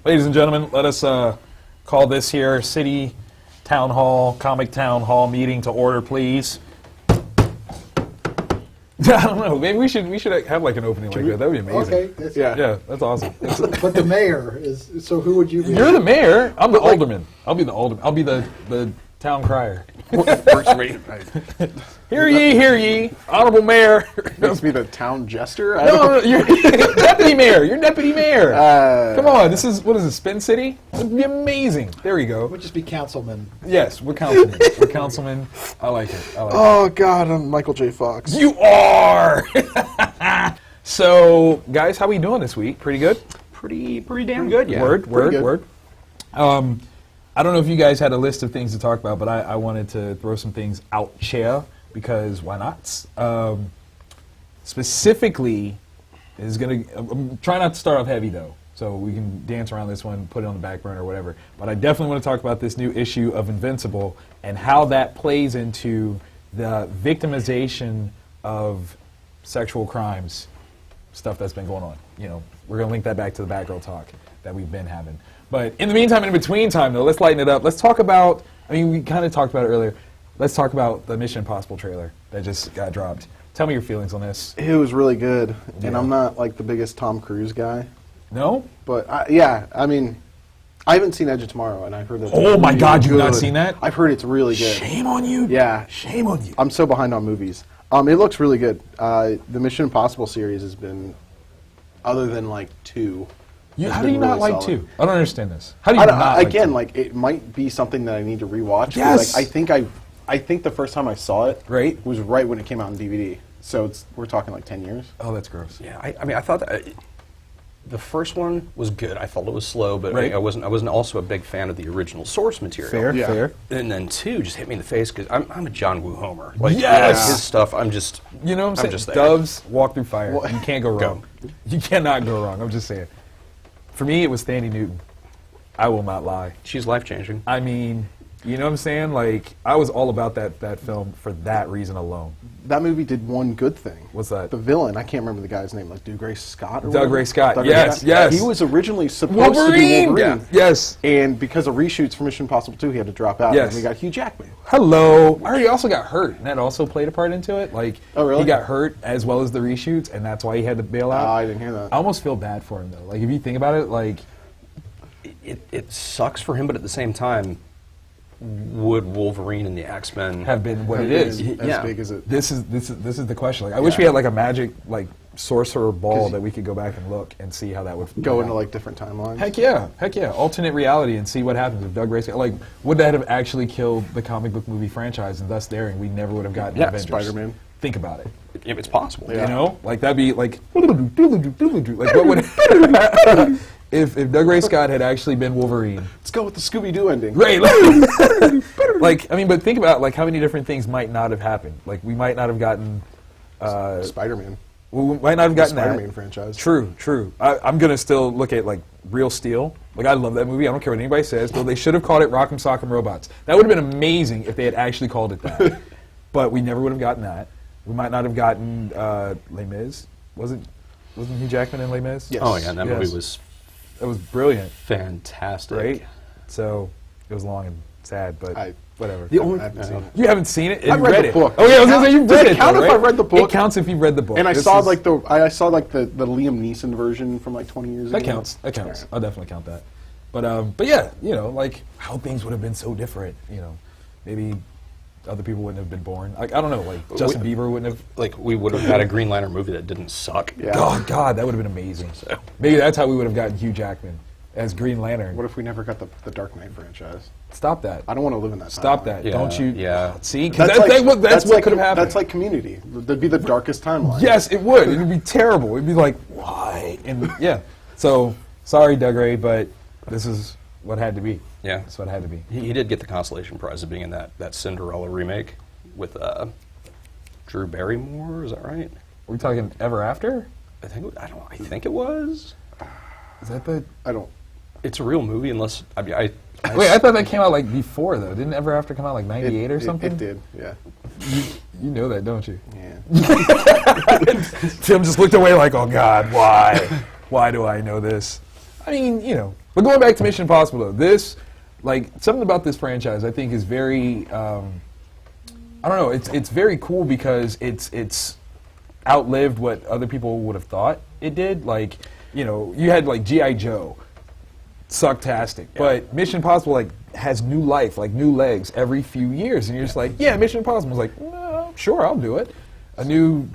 Ladies and gentlemen, let us call this here City Town Hall, Comic Town Hall meeting to order, please. I don't know. Maybe we should have like an opening like that. That would be amazing. Okay. Yeah, that's awesome. But the mayor is. So who would you be? You're the mayor. I'm the alderman. I'll be the alderman. I'll be the town crier. Works for me. Hear ye, honorable mayor. Must be the town jester? No, you're deputy mayor. You're deputy mayor. Come on, what is this, Spin City? It would be amazing. There we go. Would just be councilman. Yes, we're councilmen. We're councilmen. I like it. Oh, God, I'm Michael J. Fox. You are! So, guys, how we doing this week? Pretty good? Pretty damn good, yeah. Word. I don't know if you guys had a list of things to talk about, but I wanted to throw some things out here because why not? Specifically, I'm trying not to start off heavy though, so we can dance around this one, put it on the back burner or whatever. But I definitely want to talk about this new issue of Invincible and how that plays into the victimization of sexual crimes, stuff that's been going on. You know, we're going to link that back to the Batgirl talk that we've been having. But in the meantime, in between time, though, let's lighten it up. Let's talk about, we kind of talked about it earlier. Let's talk about the Mission Impossible trailer that just got dropped. Tell me your feelings on this. It was really good, and Yeah. I'm not like the biggest Tom Cruise guy. No? But, I haven't seen Edge of Tomorrow, and I've heard that. Oh my God, you've not seen that? I've heard it's really good. Shame on you. Yeah. Shame on you. I'm so behind on movies. It looks really good. The Mission Impossible series has been, other than like 2. How do you not really like solid. 2? I don't understand this. How do you not like 2? it might be something that I need to rewatch. Yes. I think the first time I saw it Right. was right when it came out on DVD. So we're talking like 10 years. Oh, that's gross. Yeah, I thought that the first one was good. I felt it was slow, but Right. I wasn't also a big fan of the original source material. Fair, Yeah. fair. And then 2 just hit me in the face because I'm a John Woo homer. Like, Yes! his stuff, I'm just. You know what I'm saying? just there. Doves walk through fire. Well, You can't go wrong. You cannot go wrong. I'm just saying. For me, it was Thandie Newton. I will not lie. She's life changing. I mean, you know what I'm saying? Like, I was all about that film for that reason alone. That movie did one good thing. What's that? The villain, I can't remember the guy's name, like Dougray Scott or Doug whatever? Ray Scott, Doug Ray yes, Scott? yes. He was originally supposed to be Wolverine! Wolverine. Yes. And because of reshoots for Mission Impossible 2, he had to drop out. Yes. And we got Hugh Jackman. Hello. He also got hurt, and that also played a part into it. Like, Oh, really? He got hurt as well as the reshoots, and that's why he had to bail out. I didn't hear that. I almost feel bad for him, though. Like, if you think about it, like... It sucks for him, but at the same time, would Wolverine and the X-Men have been what it is. As Yeah. big as it. This is the question. Like, I wish we had like a magic like sorcerer ball that we could go back and look and see how that would Go work into out. like different timelines. Heck yeah, alternate reality and see what happens if Doug Ray Scott, like, would that have actually killed the comic book movie franchise and thus daring we never would have gotten Yeah, Avengers? Spider-Man. Think about it. if it's possible. Yeah. You know, like that'd be like like what would if Doug Ray Scott had actually been Wolverine? Let's go with the Scooby-Doo ending. Great. Like, I mean, but think about like how many different things might not have happened. Like, we might not have gotten Spider-Man. we might not have gotten The that. Spider-Man franchise. True. I'm gonna still look at like Real Steel. Like, I love that movie. I don't care what anybody says. Though they should have called it Rock'em Sock'em Robots. That would have been amazing if they had actually called it that. But we never would have gotten that. We might not have gotten Les Mis. Wasn't Hugh Jackman in Les Mis? Yes. Oh yeah, and that Yes. movie was It was brilliant, fantastic. right? So it was long and sad, but whatever. The only I haven't seen it. You haven't seen it? I've You read the it. book. Oh yeah, I was gonna say you Does read it it. count though, if right? I read the book? It counts if you read the book. And I This saw is- like the Liam Neeson version from like 20 years ago. That counts. I'll definitely count that. But yeah, you know, like how things would have been so different. You know, maybe other people wouldn't have been born. Like, I don't know. Like Justin Bieber wouldn't have. Like, we would have had a Green Lantern movie that didn't suck. Yeah. God, that would have been amazing. So. Maybe that's how we would have gotten Hugh Jackman as Green Lantern. What if we never got the Dark Knight franchise? Stop that. I don't want to live in that Stop timeline. that. Yeah, Don't you? yeah. See, 'cause That's that's what could have happened. That's like Community. That'd be the darkest timeline. Yes, it would. It would be terrible. It'd be like, why? And yeah. So sorry, Doug Ray, but this is what had to be. Yeah. That's what had to be. He did get the consolation prize of being in that Cinderella remake with Drew Barrymore. Is that right? Are we talking Ever After? I think it was. Is that the? I don't. It's a real movie, unless Wait, I thought that came out like before though. Didn't Ever After come out like '98 or something? It did. Yeah. You know that, don't you? Yeah. Tim just looked away like, oh God, why? Why do I know this? I mean, you know, But going back to Mission Impossible, though, this, like, something about this franchise I think is very, I don't know, it's very cool because it's outlived what other people would have thought it did. Like, you know, you had, like, G.I. Joe, sucktastic, but Mission Impossible, like, has new life, like, new legs every few years, and you're just like, yeah, Mission Impossible. I was like, no, sure, I'll do it. A new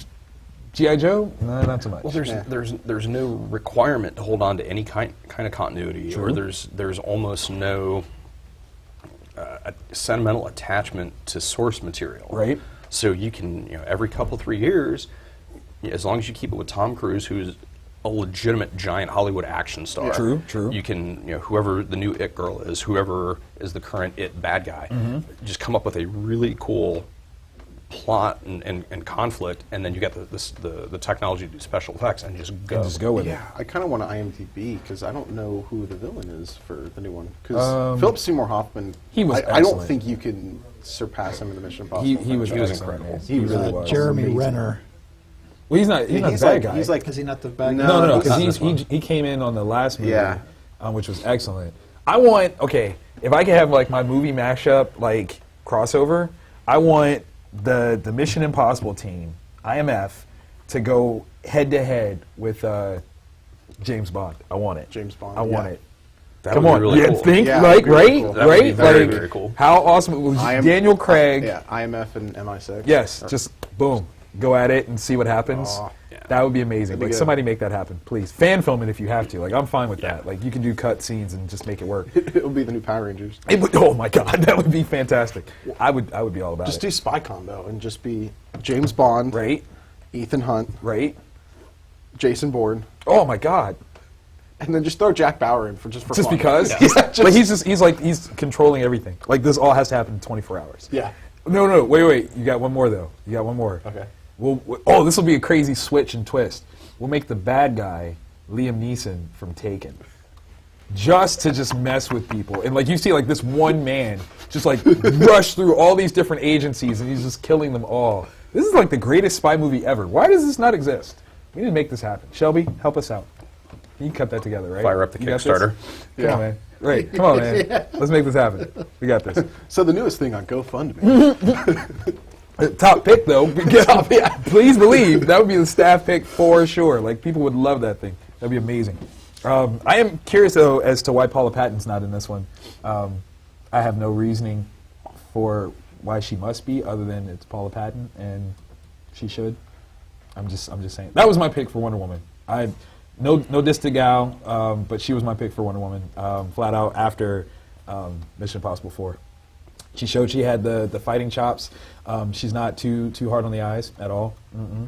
G.I. Joe? No, not so much. Well, there's no requirement to hold on to any kind of continuity, or there's almost no sentimental attachment to source material. Right. So you can, every couple 3 years, as long as you keep it with Tom Cruise, who's a legitimate giant Hollywood action star. Yeah. True. You can, whoever the new It girl is, whoever is the current It bad guy, just come up with a really cool plot and conflict, and then you get the technology to do special effects and just go. And just go with it. Yeah, I kind of want to IMDb because I don't know who the villain is for the new one. Because Philip Seymour Hoffman, he was I don't excellent. think you can surpass him in the Mission Impossible. He was franchise. incredible. He really was. Jeremy amazing. Renner. Well, he's not the bad guy. He's like, Is he not the bad No, guy? no, he's not because this one. he came in on the last movie, Yeah. which was excellent. I want, if I could have like my movie mashup like crossover, I want the Mission Impossible team, IMF, to go head to head with James Bond. I want it. James Bond, I want yeah. it. That Come would on, be really yeah, cool. think Yeah, like that'd be really right, cool. That would be right, very, like very cool. how awesome it was. Daniel Craig. Yeah, IMF and MI6. Yes, Or- just boom, go at it and see what happens. Aw. Yeah. That would be amazing. That'd be Like good. somebody make that happen, please. Fan film it if you have to. Like I'm fine with that. Like you can do cut scenes and just make it work. It'll be the new Power Rangers. It would, oh my god, that would be fantastic. I would be all about Just it. do spy combo and just be James Bond, Right, Ethan Hunt, right. Jason Bourne, Oh my god, and then just throw Jack Bauer in for just fun. because. Yeah, But he's controlling everything. Like this all has to happen in 24 hours. Yeah. No, wait. You got one more though. You got one more. Okay. Oh, this will be a crazy switch and twist. We'll make the bad guy Liam Neeson from Taken. Just mess with people. And like you see like this one man just like rush through all these different agencies and he's just killing them all. This is like the greatest spy movie ever. Why does this not exist? We need to make this happen. Shelby, help us out. You can cut that together, right? Fire up the You got this? Kickstarter. Come on, man. Right, come on, man. Let's make this happen. We got this. So the newest thing on GoFundMe. Top pick, though. Please believe that would be the staff pick for sure. Like people would love that thing. That'd be amazing. I am curious though as to why Paula Patton's not in this one. I have no reasoning for why she must be, other than it's Paula Patton and she should. I'm just saying. That was my pick for Wonder Woman. No diss to Gal, but she was my pick for Wonder Woman. Flat out after Mission Impossible 4. She showed she had the fighting chops. She's not too hard on the eyes at all.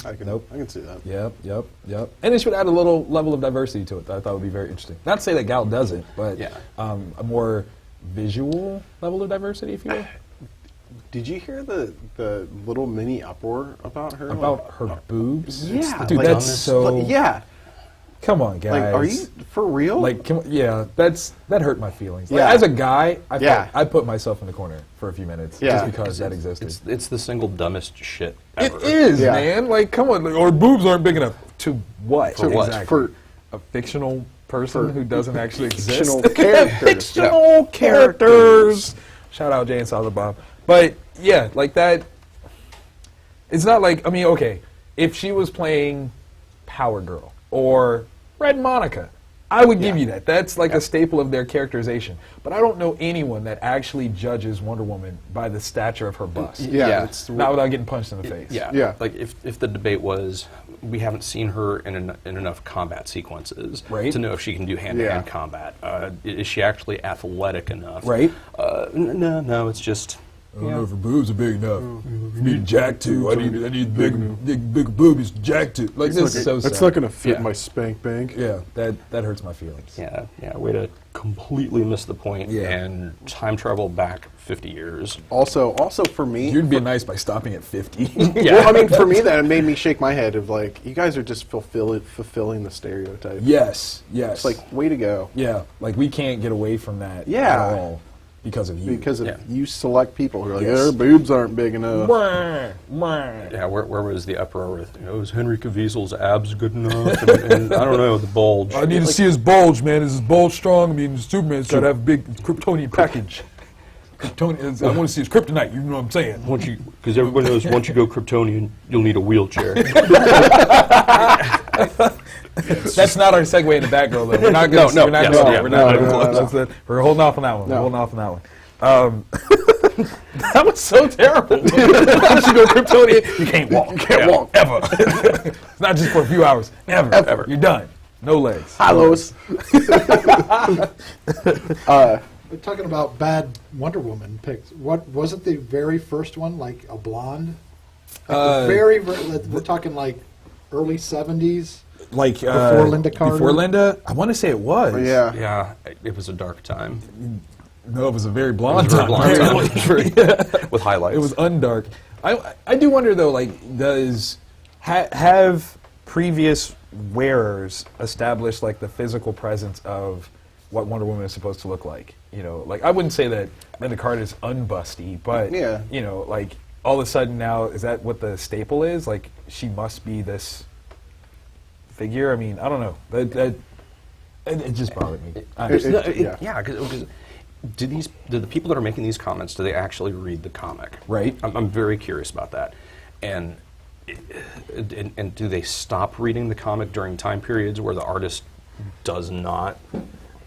I can see that. Yep. And it should add a little level of diversity to it that I thought would be very interesting. Not to say that Gal doesn't, but Yeah. a more visual level of diversity, if you will. Did you hear the little mini uproar about her? About her boobs? Yeah, Dude, like that's on this- so... yeah. Come on, guys. Like, are you for real? Like, that hurt my feelings. Like, Yeah. as a guy, Yeah. I put myself in the corner for a few minutes Yeah. just because that existed. It's the single dumbest shit It ever. is, Yeah. man. Like, come on. Like, our boobs aren't big enough. To what? For what? Exactly. For A fictional person who doesn't actually exist. fictional characters. Fictional characters. Shout out Jay and Silent Bob. But, yeah, like that. It's not like, I mean, okay, if she was playing Power Girl or Red Monica, I would give you that. That's like a staple of their characterization. But I don't know anyone that actually judges Wonder Woman by the stature of her bust. Yeah. Not without getting punched in the face. Yeah. Yeah. Like if the debate was we haven't seen her in enough combat sequences Right. to know if she can do hand-to-hand Yeah. combat. Is she actually athletic enough? Right. No, it's just. I don't know if her boobs are big enough. You need jack too. I need big boobies jack too. Like this is so sad. That's not gonna fit Yeah. my spank bank. Yeah, that hurts my feelings. Yeah, way to completely miss the point Yeah. and time travel back 50 years. Also for me, You'd be nice by stopping at 50. well, I mean, for me, that made me shake my head of like, you guys are just fulfilling the stereotype. Yes. It's like, way to go. Yeah, like we can't get away from that Yeah. at all. because of you. Because of Yeah. you select people who are like, Yes. their boobs aren't big enough. Yeah, where was the uproar with, is Henry Caviezel's abs good enough? And I don't know, the bulge. I need to see his bulge, man. Is his bulge strong? I mean, Superman's got to have a big Kryptonian package. Kryptonian, I want to see his kryptonite. You know what I'm saying? Because everyone knows once you go Kryptonian, you'll need a wheelchair. That's not our segue into Batgirl, though. We're not going. No, we're not yes, going. yeah, We're not no, going. no, no. We're holding off on that one. No. We're holding off on that one. That was so terrible. Once you go Kryptonian, you can't walk. You can't walk ever. It's not just for a few hours. Ever. You're done. No legs. Hi, Lois. We're talking about bad Wonder Woman picks. What wasn't the very first one like a blonde? Like we're talking like early 70s. Like Before Linda Carter? Before Linda, I want to say it was. Yeah. Yeah, it was a dark time. No, it was a very blonde Very time. blonde time. apparently. With highlights. It was undark. I do wonder though, like, does have previous wearers established like the physical presence of what Wonder Woman is supposed to look like? You know, like I wouldn't say that Linda Carter is unbusty, but Yeah. you know, like all of a sudden now, is that what the staple is? Like she must be this figure. I mean, I don't know. It just bothered me. I understand. Yeah, because do the people that are making these comments, do they actually read the comic? Right. I'm very curious about that. And do they stop reading the comic during time periods where the artist does not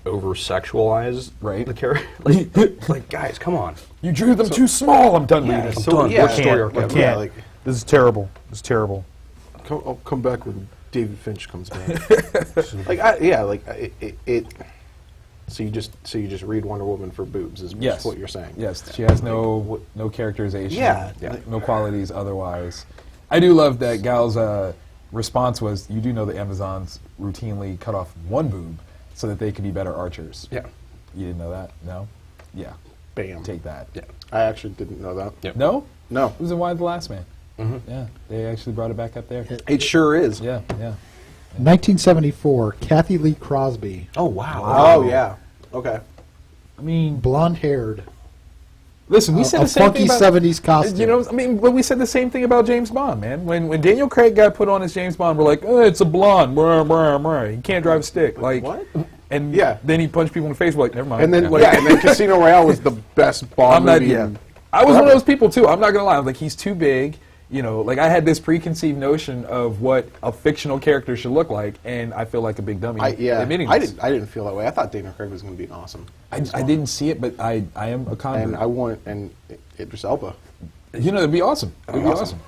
over-sexualize the character? Like, guys, come on. You drew them too small. I'm done reading this. So I'm done. yeah, I can't. story arc, I yeah, can't. like- This is terrible. This is terrible. I'll come back when David Finch comes back. So you just read Wonder Woman for boobs is Yes. what you're saying. Yes, she has no characterization. Yeah. No qualities otherwise. I do love that Gal's response was, you do know the Amazons routinely cut off one boob so that they could be better archers. Yeah. You didn't know that? No? Yeah. Bam. Take that. Yeah. I actually didn't know that. Yep. No? No. It was in Why the Last Man. Yeah. They actually brought it back up there. It sure is. Yeah, yeah. 1974, Kathy Lee Crosby, Oh, wow. Oh, yeah. Okay. I mean, blonde-haired, listen, we said a the same funky thing about... 70s costume. You know, I mean, but we said the same thing about James Bond, man. When Daniel Craig got put on as James Bond, we're like, oh, it's a blonde. Brr, brr, brr. He can't drive a stick. Like, What? And Yeah. then he punched people in the face. We're like, never mind. And then, and then Casino Royale was the best Bond I'm not. movie. Yeah. in I was one of forever. those people too. I'm not gonna lie. I was like, he's too big. You know, like I had this preconceived notion of what a fictional character should look like, and I feel like a big dummy admitting I this. didn't feel that way. I thought Daniel Craig was going to be awesome. I didn't see it, but I am a convert. And I want Idris Elba. You know, it'd be awesome. It'd be Awesome. awesome.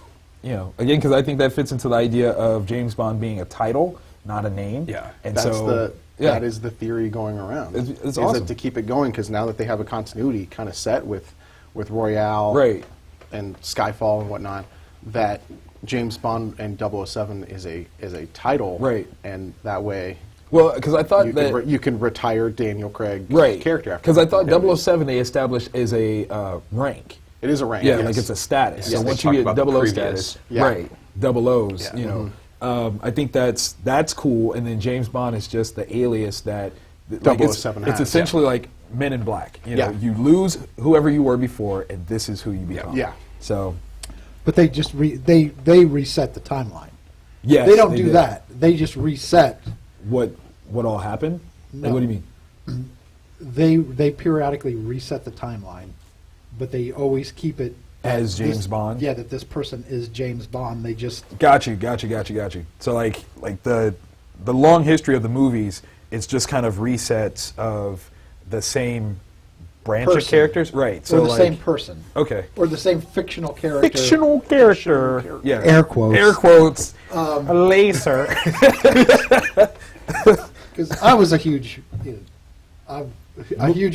You know, again, because I think that fits into the idea of James Bond being a title, not a name. Yeah. And That's so that is the theory going around. It's is awesome. that to keep it going, because now that they have a continuity kind of set with Royale Right. and Skyfall and whatnot, that James Bond and 007 is a title, Right. And that way Well, because I thought you can retire Daniel Craig's right character after. Because I thought that. 007 they established as a rank. It is a rank. Yeah, yes. like it's a status. Yes, So they once you talk get about the 00 previous. status, Yeah. right, double O's, Yeah. you know. I think that's cool. And then James Bond is just the alias that like, 007 it's has, essentially like Men in Black. You know, Yeah. you lose whoever you were before, and this is who you become. Yeah. So, But they just they reset the timeline. yes, They don't do did. that. They just reset. What all happened? Like, No. what do you mean? They periodically reset the timeline, but they always keep it As this- James Bond? Yeah, that this person is James Bond. They just Got you. So like the long history of the movies, it's just kind of resets of the same branch of Person. characters, right? So or the like, same person, Okay. or the same fictional character. Fictional character. Yeah. Air quotes. Air quotes. A laser. Because I was a huge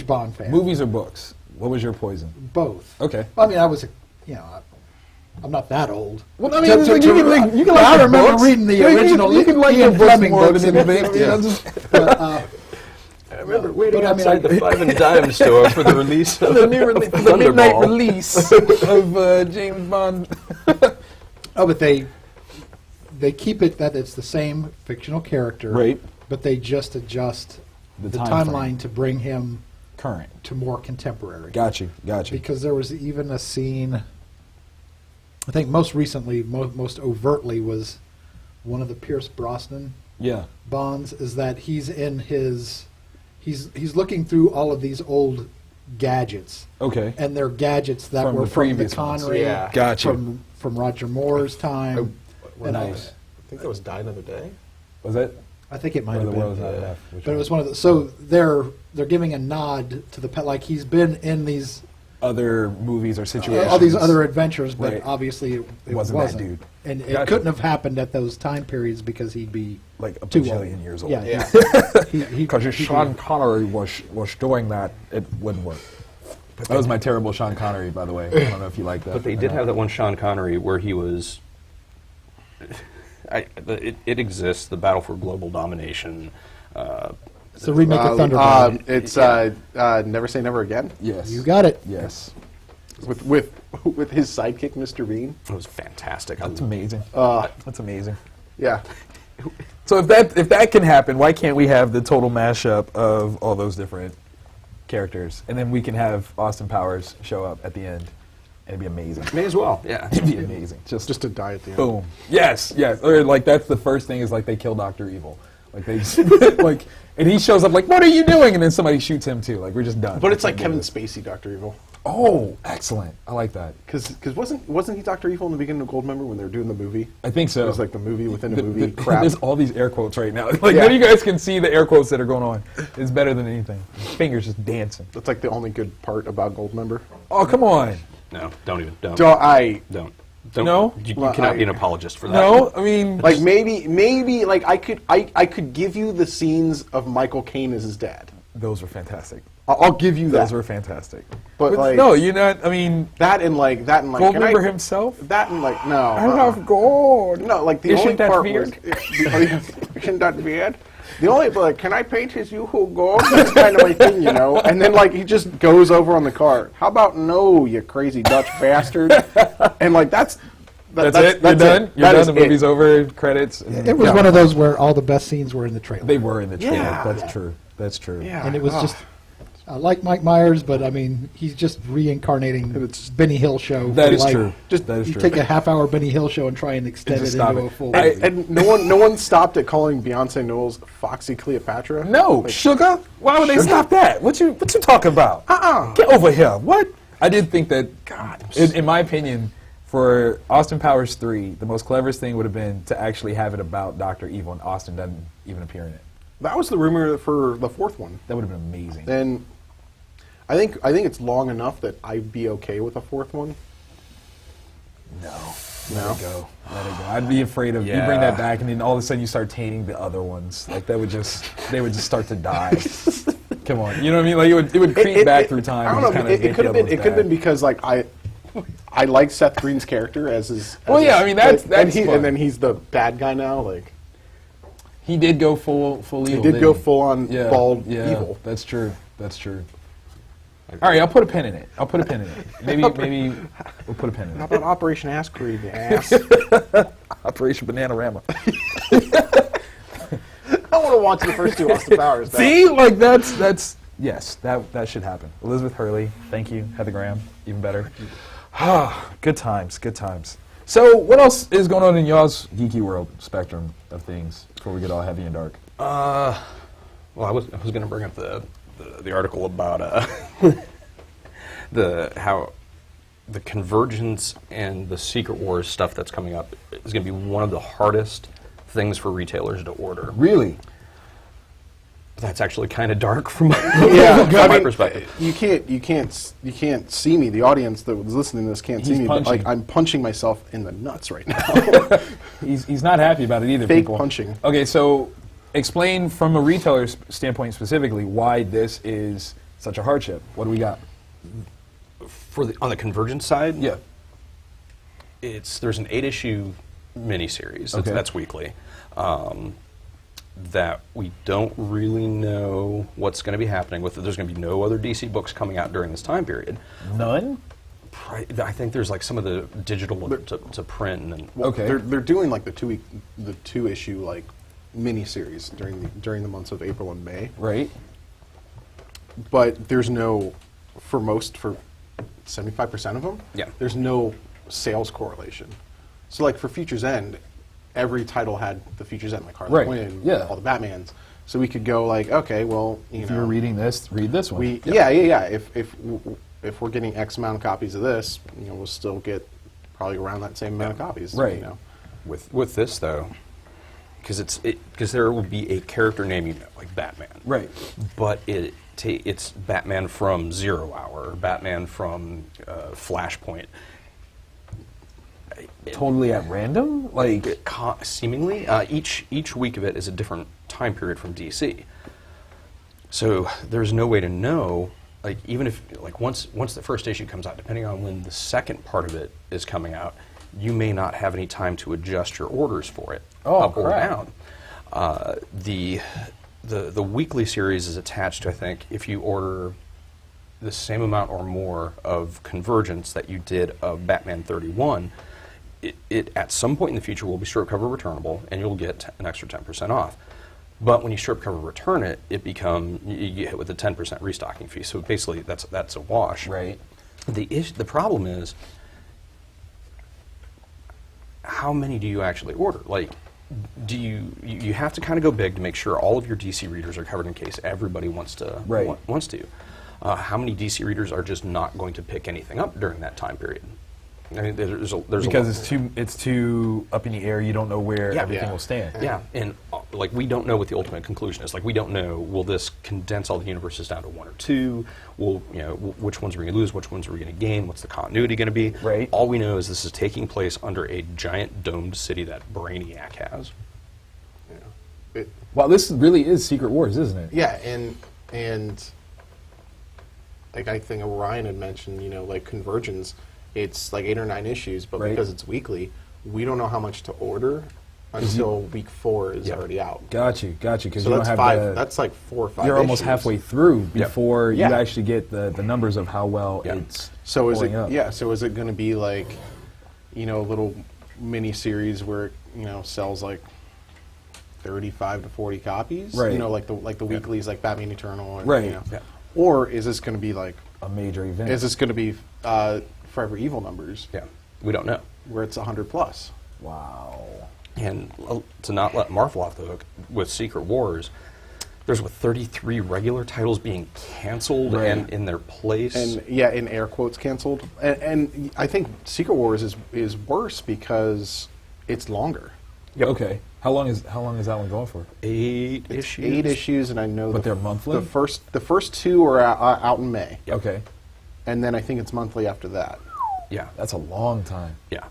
Bond fan. Movies or books? What was your poison? Both. Okay. I mean, I was I'm not that old. Well, I mean, you can but like I your remember books. reading the You can- original You can like Ian your books Fleming more books than and- anything. You know, just But, I remember waiting But I mean, outside the Five and Dime store for the release of the new the midnight Thunderball. release of James Bond. oh, but they keep it that it's the same fictional character, Right. But they just adjust The the time timeline frame. to bring him current. to more contemporary. Got you. Because there was even a scene, I think most recently, most overtly, was one of the Pierce Brosnan Yeah. Bonds, is that he's looking through all of these old gadgets. Okay. And they're gadgets that From were the from the previous ones. Connery, Yeah. Gotcha. from Roger Moore's time. and all Nice. that. I think that was Die Another Day. Was it? I think it might Or have the been. World's Not Enough? Which But it one? was one of the. So they're giving a nod to the pet, like he's been in these Other movies or situations. all these other adventures, but Right. obviously it Wasn't that dude. and it Gotcha. couldn't have happened at those time periods because he'd be Like a too bajillion old. years old. Yeah, he- Because if he'd Sean be- Connery was doing that, it wouldn't work. That was my terrible Sean Connery, by the way. I don't know if you like that. But they did have that one Sean Connery where he was. It exists. The Battle for Global Domination. It's a remake of Thunderbird. It's Never Say Never Again Yes. You got it. Yes. with his sidekick, Mr. Bean. It was fantastic. That's amazing. That's amazing. Yeah. So if that can happen, why can't we have the total mashup of all those different characters, and then we can have Austin Powers show up at the end? It'd be amazing. May as well. Yeah. It'd be amazing. Just to die at the end. Boom. Yes. Or like that's the first thing is like they kill Dr. Evil. Like they like, and he shows up like, what are you doing? And then somebody shoots him too. Like we're just done. But it's like Can't Kevin do this. Spacey, Dr. Evil. Oh, excellent. I like that. Because wasn't he Dr. Evil in the beginning of Goldmember when they were doing the movie? I think so. It was like the movie within a movie. Crap. There's all these air quotes right now. Like Yeah. none of you guys can see the air quotes that are going on. It's better than anything. His fingers just dancing. That's like the only good part about Goldmember. Oh, come on. No, don't even. Don't. Don't. Don't. No? You Well, cannot be an apologist for that. No, I mean, like maybe like I could give you the scenes of Michael Caine as his dad. those were fantastic. I'll give you Those that. were fantastic. But, like- no, you're not. I mean, that and like can Goldmember I- himself. That and like no. I love gold. No, like the Isn't only that part weird? was isn't that weird? The only like, can I paint his Yoo-hoo gold? That's kind of my thing, you know. And then like he just goes over on the car. How about no, you crazy Dutch bastard? And like that's it. You're done. You're That done. is The movie's over. Credits. and- It was Yeah. one of those where all the best scenes were in the trailer. They were in the trailer. Yeah. That's true. That's true. Yeah. And it was just, I like Mike Myers, but I mean, he's just reincarnating It's- Benny Hill show. That is Like, true. Just That is you true. take a half-hour Benny Hill show and try and extend just it stop into it. a full. I- movie. And no one stopped at calling Beyonce Knowles Foxy Cleopatra. No, Like, sugar. Why would they stop that? What you talking about? Get over here. What? I did think that. God, in my opinion, for Austin Powers 3, the most cleverest thing would have been to actually have it about Dr. Evil, and Austin doesn't even appear in it. that was the rumor for the fourth one. That would have been amazing. And I think it's long enough that I'd be okay with a fourth one. No. No? Let it go. Let it go. I'd be afraid of you Yeah. bring that back, and then all of a sudden you start tainting the other ones. Like they would just start to die. Come on, you know what I mean? Like it would creep back through time. I and don't just know. kinda It make could the have been. other It ones could have been die. because like I like Seth Green's character as his. Well, as yeah, his- I mean, that's and fun. then he's the bad guy now. Like He did go full evil. he did didn't go he? full on bald yeah, evil. That's true. That's true. All right, I'll put a pin in it. I'll put a pin in it. Maybe we'll put a pin in How it. about Operation Ass Creed? You ass. Operation Bananarama. I want to watch the first two Austin Powers. Though. See, like that's yes, that should happen. Elizabeth Hurley, thank you. Heather Graham, even better. Good times, good times. So, what else is going on in y'all's geeky world spectrum of things before we get all heavy and dark? Well, I was going to bring up the article about how the Convergence and the Secret Wars stuff that's coming up is going to be one of the hardest things for retailers to order. Really? That's actually kind of dark from my, Yeah, from my perspective. You can't see me. The audience that was listening to this can't He's see me. But like punching. I'm punching myself in the nuts right now. He's not happy about it either. Fake people. punching. Okay, so explain from a retailer's standpoint specifically why this is such a hardship. What do we got? On the Convergence side, Yeah. there's an 8-issue miniseries. Okay. That's weekly. That we don't really know what's going to be happening with it. There's going to be no other DC books coming out during this time period. None? I think there's like some of the digital to print and then Well, Okay. They're doing like the two issue like miniseries during the months of April and May. Right. but there's no, for 75% of them, Yeah. there's no sales correlation. So like for Future's End, every title had the Future's End, like Harley Right. Quinn, Yeah. all the Batmans. So we could go like, okay, well, If you're reading this, read this one. yeah. If we're getting X amount of copies of this, we'll still get probably around that same amount of copies. Right. With this though, because there will be a character name like Batman, Right. But it's Batman from Zero Hour, or Batman from Flashpoint. Totally at random? Like, Seemingly, each week of it is a different time period from DC. So there's no way to know. Like even if once the first issue comes out, depending on when the second part of it is coming out, you may not have any time to adjust your orders for it up or crap. down. The weekly series is attached to, I think, if you order the same amount or more of Convergence that you did of Batman 31, it at some point in the future will be strip cover returnable, and you'll get an extra 10% off. But when you strip cover return it, you get hit with a 10% restocking fee. So basically, that's a wash. right. The problem is, how many do you actually order? Like, do you have to kind of go big to make sure all of your DC readers are covered in case everybody wants to. Right. Wants to. How many DC readers are just not going to pick anything up during that time period? I mean, there's Because it's too up in the air. You don't know where everything will stand. Yeah, and like we don't know what the ultimate conclusion is. Like we don't know, will this condense all the universes down to one or two? Will which ones are we going to lose? Which ones are we going to gain? What's the continuity going to be? Right. All we know is this is taking place under a giant domed city that Brainiac has. Well, this really is Secret Wars, isn't it? Yeah, and like I think Orion had mentioned, like Convergence, it's like 8 or 9 issues, but Right. because it's weekly, we don't know how much to order until week 4 is already out. Got you. Because So you don't that's have 5. That's like 4 or 5. You're almost issues. halfway through before Yeah. you actually get the numbers of how well Yeah. it's So is it? pulling up. Yeah. So is it going to be like, a little mini series where it sells like 35 to 40 copies? Right. Like the weeklies, like Batman Eternal. Or, Right. Yeah. Or is this going to be like? a major event. Is this going to be Forever Evil numbers? Yeah, we don't know. Where it's 100 plus. Wow. And to not let Marvel off the hook with Secret Wars, there's 33 regular titles being canceled Right. and in their place. And in air quotes, canceled. And I think Secret Wars is worse because it's longer. Yep. Okay. How long is that one going for? 8 It's issues. 8 issues, and I know But they're monthly? The first 2 are out in May, Yep. Okay. and then I think it's monthly after that. Yeah, That's a long time. yeah,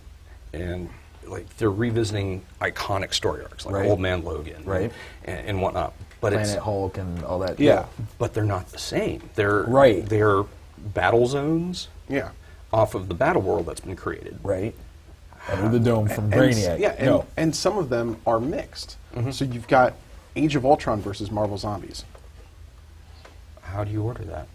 and like they're revisiting iconic story arcs like Right. Old Man Logan, Right. and whatnot. But Planet it's Hulk and all that. but they're not the same. They're Right. They're battle zones Yeah. off of the battle world that's been created. Right. Under the dome from And Brainiac. and some of them are mixed. So you've got Age of Ultron versus Marvel Zombies. How do you order that?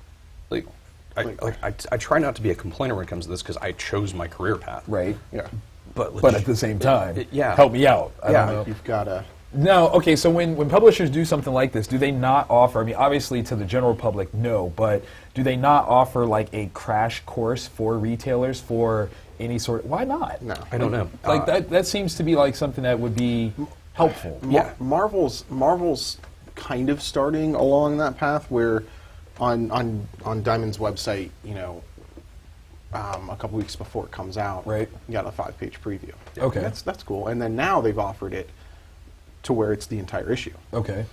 I try not to be a complainer when it comes to this because I chose my career path. Right. Yeah. But at the same time, yeah. help me out. I don't know. You've got a. No, okay, so when publishers do something like this, do they not offer, I mean, obviously to the general public, no, but do they not offer like a crash course for retailers for any sort why not? No. I don't know. Like that seems to be like something that would be helpful. Yeah. Marvel's kind of starting along that path where on Diamond's website, a couple weeks before it comes out, Right. you got a 5-page preview. Okay. That's cool. And then now they've offered it to where it's the entire issue. Okay.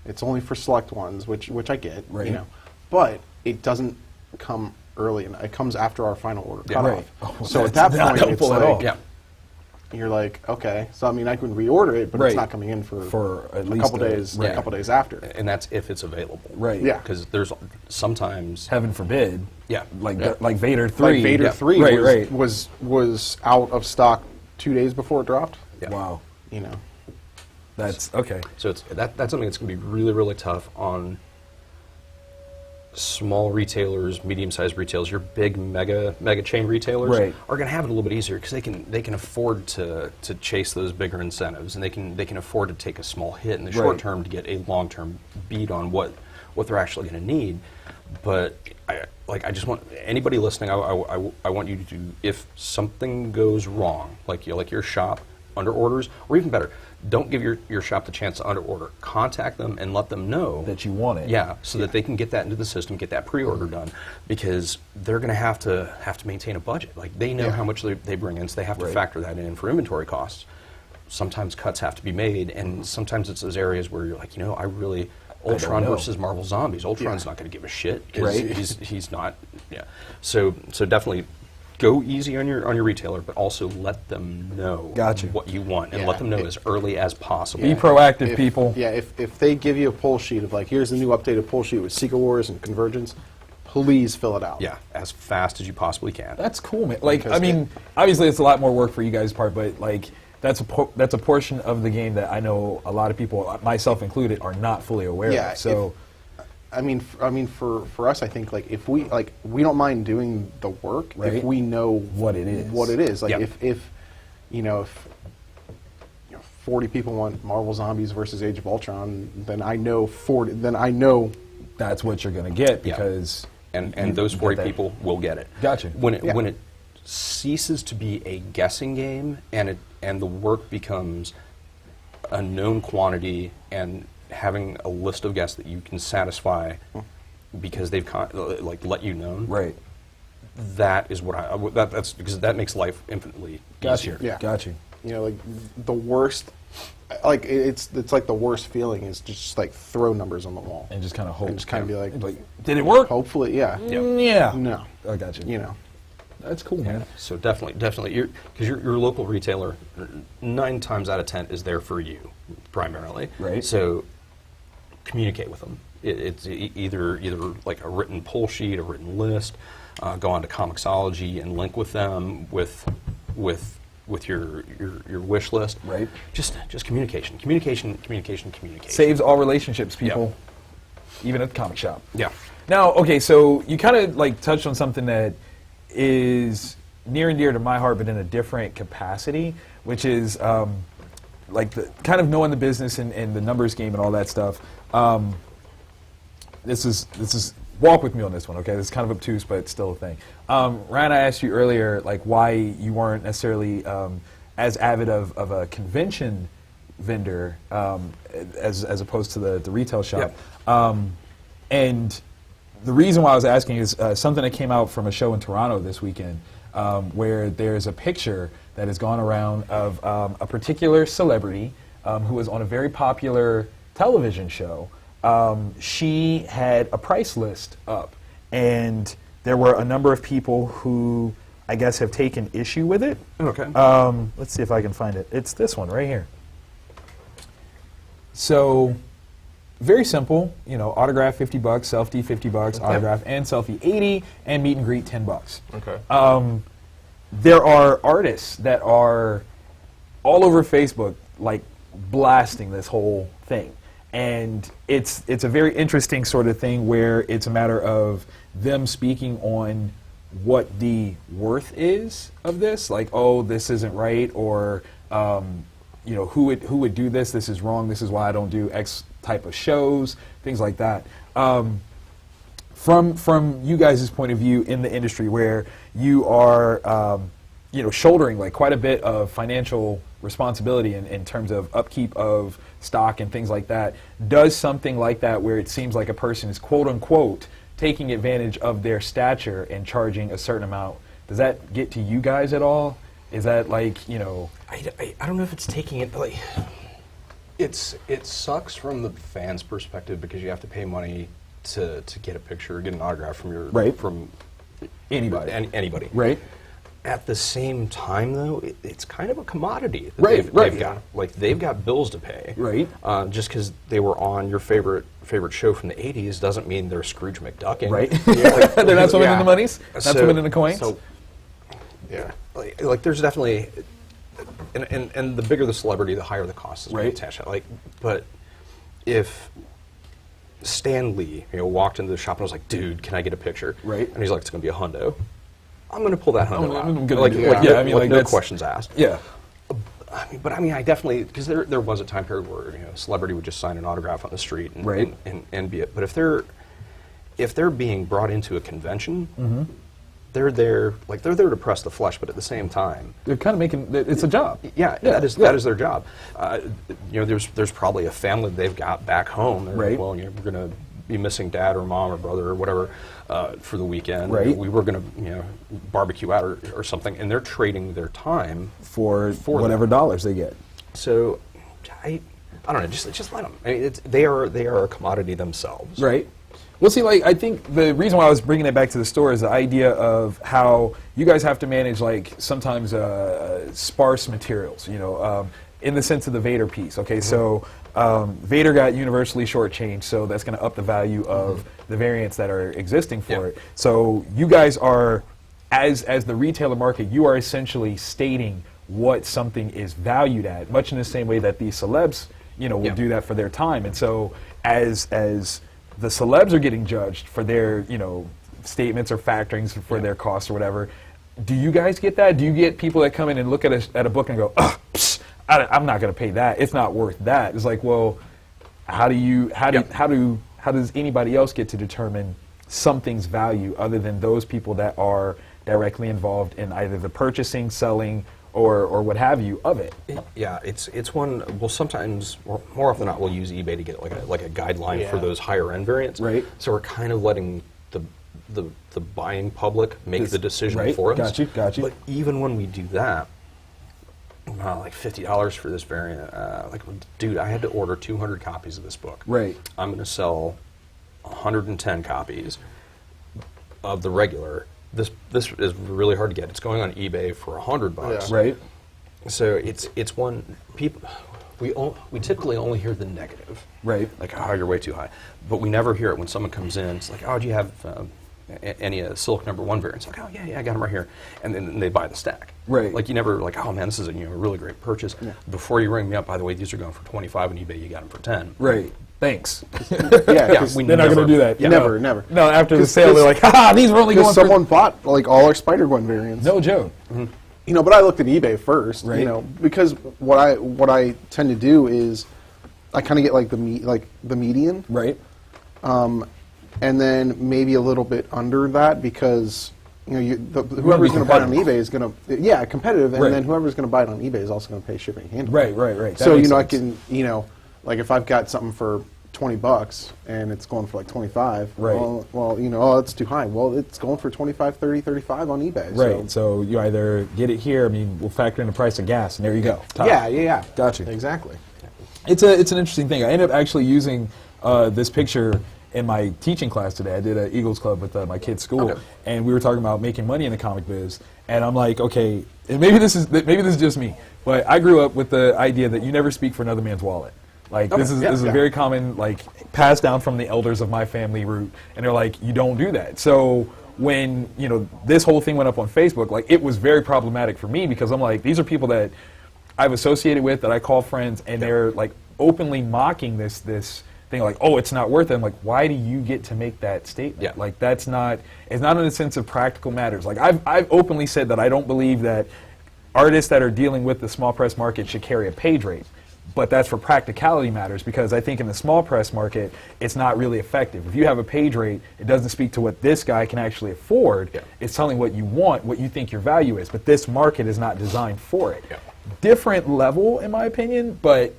It's only for select ones, which I get, Right. But it doesn't come early, and it comes after our final order Yeah. cutoff. Right. Oh, So at that's that not point, it's helpful at like all. Yeah. you're like, okay. So I mean, I can reorder it, but Right. it's not coming in for at a least couple days. right. A couple days after. And that's if it's available. Right. Yeah. Because there's sometimes. Heaven forbid. Yeah. Like Yeah. like Vader 3. Like Vader Yeah. 3 Right, was out of stock 2 days before it dropped. Yeah. Wow. That's okay. So that's something that's going to be really, really tough on small retailers, medium-sized retailers. Your big mega chain retailers Right. are going to have it a little bit easier because they can afford to chase those bigger incentives, and they can afford to take a small hit in the short Right. term to get a long-term beat on what they're actually going to need. But I just want anybody listening. I want you to, if something goes wrong, like your shop under orders, or even better, don't give your shop the chance to under order. Contact them and let them know That you want it. Yeah, so that they can get that into the system, get that pre-order done, because they're going to have to maintain a budget. Like they know how much they bring in, so they have to factor that in for inventory costs. Sometimes cuts have to be made, and sometimes it's those areas where you're like, I really. Ultron versus Marvel Zombies. Ultron's not going to give a shit. Right. He's not. Yeah. So definitely go easy on your retailer, but also let them know what you want, and let them know as early as possible. Be proactive, people. Yeah, if they give you a pull sheet of like, here's the new updated pull sheet with Secret Wars and Convergence, please fill it out. Yeah, as fast as you possibly can. That's cool, man. Like, I mean, obviously it's a lot more work for you guys' part, but like, that's a portion of the game that I know a lot of people, myself included, are not fully aware of. So, I mean, for us, I think like if we don't mind doing the work if we know what it is. What it is. Like if 40 people want Marvel Zombies versus Age of Ultron, then I know 40. Then I know that's what you're going to get because and those 40 people will get it. Gotcha. When it ceases to be a guessing game and the work becomes a known quantity and having a list of guests that you can satisfy because they've let you know. Right. That is what that's because that makes life infinitely easier. Yeah. Got you. Like the worst, like it's like the worst feeling is just like throw numbers on the wall and just kind of hope. And just kind of be like, did it work? Hopefully, yeah. Yeah. No. I got you. That's cool, man. So definitely, because your local retailer, 9 times out of 10 is there for you, primarily. Right. So communicate with them. It's either like a written pull sheet, a written list. Go on to Comixology and link with them with your wish list. Right. Just communication. Communication. Saves all relationships, people. Even at the comic shop. Yeah. Now, okay, so you kind of like touched on something that is near and dear to my heart, but in a different capacity, which is like the kind of knowing the business and the numbers game and all that stuff. This is walk with me on this one, okay? This is kind of obtuse, but it's still a thing. Ryan, I asked you earlier, like why you weren't necessarily as avid of a convention vendor as opposed to the retail shop, and the reason why I was asking is something that came out from a show in Toronto this weekend where there's a picture that has gone around of a particular celebrity who was on a very popular television show. She had a price list up, and there were a number of people who I guess have taken issue with it. Okay. Let's see if I can find it. It's this one right here. So, very simple, autograph $50, selfie $50, autograph and selfie $80, and meet and greet $10. Okay. There are artists that are all over Facebook, like blasting this whole thing, and it's a very interesting sort of thing where it's a matter of them speaking on what the worth is of this, like, oh, this isn't right, or who would do this? This is wrong. This is why I don't do X type of shows, things like that. From you guys' point of view in the industry, where you are, shouldering like quite a bit of financial responsibility in terms of upkeep of stock and things like that, does something like that where it seems like a person is quote unquote taking advantage of their stature and charging a certain amount, does that get to you guys at all? Is that like, I don't know if it's taking it, like, it sucks from the fan's perspective because you have to pay money to get a picture, get an autograph from anybody. Anybody. Right. At the same time, though, it's kind of a commodity that Right, they've got. Like, they've got bills to pay. Right. Just because they were on your favorite show from the 80s doesn't mean they're Scrooge McDucking. Right. They're not swimming in the monies? Not swimming in the coins? So, yeah. Like there's definitely... And the bigger the celebrity, the higher the cost is right. attached. But if Stan Lee, walked into the shop and was like, "Dude, can I get a picture?" Right. And he's like, "It's going to be $100." I'm going to pull that $100 out. I'm gonna do it. No questions asked. Yeah. I definitely, because there was a time period where a celebrity would just sign an autograph on the street and be it. But if they're if they're being brought into a convention, they're there to press the flesh, but at the same time, They're kind of making it's a job. yeah, that is their job. There's probably a family they've got back home. And, Right. well, we're going to be missing dad or mom or brother or whatever for the weekend. Right. We were going to barbecue out or something, and they're trading their time For For whatever dollars they get. So, I don't know. Just let them. I mean, they are a commodity themselves. Right. Well, see, like, I think the reason why I was bringing it back to the store is the idea of how you guys have to manage, like, sometimes sparse materials, in the sense of the Vader piece. Okay, so Vader got universally shortchanged, so that's going to up the value of the variants that are existing for it. So you guys are, as the retailer market, you are essentially stating what something is valued at, much in the same way that these celebs, will do that for their time. And so as the celebs are getting judged for their, statements or factorings for their costs or whatever, do you guys get that? Do you get people that come in and look at a book and go, I'm not going to pay that. It's not worth that. It's like, well, how does anybody else get to determine something's value other than those people that are directly involved in either the purchasing, selling, or what have you of it? Yeah, it's one. Well, sometimes, more often than not, we'll use eBay to get like a guideline for those higher end variants. Right. So we're kind of letting the buying public make the decision for us. Got you. But even when we do that, like $50 for this variant, dude, I had to order 200 copies of this book. Right. I'm going to sell 110 copies of the regular. This is really hard to get. It's going on eBay for $100. Yeah. Right. So it's one people. We typically only hear the negative. Right. Like, oh, you're way too high. But we never hear it when someone comes in. It's like, oh, do you have any Silk #1 variants? Like, oh, yeah, I got them right here. And then they buy the stack. Right. Like, you never, like, oh, man, this is a really great purchase. Yeah. Before you ring me up, by the way, these are going for 25 on eBay. You got them for 10. Right. Thanks. Yeah, we They're not going to do that. Yeah. Never, never. No, after the sale, they're like, ha, these were only going Because for... someone bought like all our Spider-Gwen variants. No joke. But I looked at eBay first, Right. because what I tend to do is I kind of get like the median, Right. and then maybe a little bit under that because whoever's going to buy it on eBay is going to competitive, and Right. then whoever's going to buy it on eBay is also going to pay shipping and handling. Right. That So makes I sense. can like if I've got something for $20 and it's going for like 25, Right. well, it's too high. Well, it's going for 25, 30, 35 on eBay. Right. So you either get it here. I mean, we'll factor in the price of gas, and there you go. Top. Yeah. Gotcha. Exactly. It's an interesting thing. I ended up actually using this picture in my teaching class today. I did an Eagles Club with my kids' school, and we were talking about making money in the comic biz. And I'm like, okay, and maybe this is just me, but I grew up with the idea that you never speak for another man's wallet. Like this is a very common, like, passed down from the elders of my family root, and they're like, you don't do that. So when this whole thing went up on Facebook, like, it was very problematic for me because I'm like, these are people that I've associated with, that I call friends, and they're like openly mocking this thing, like, oh, it's not worth it. I'm like, why do you get to make that statement? Yeah. Like, it's not in the sense of practical matters. Like, I've openly said that I don't believe that artists that are dealing with the small press market should carry a page rate. But that's for practicality matters, because I think in the small press market, it's not really effective. If you have a page rate, it doesn't speak to what this guy can actually afford. Yeah. It's telling what you want, what you think your value is. But this market is not designed for it. Yeah. Different level, in my opinion, but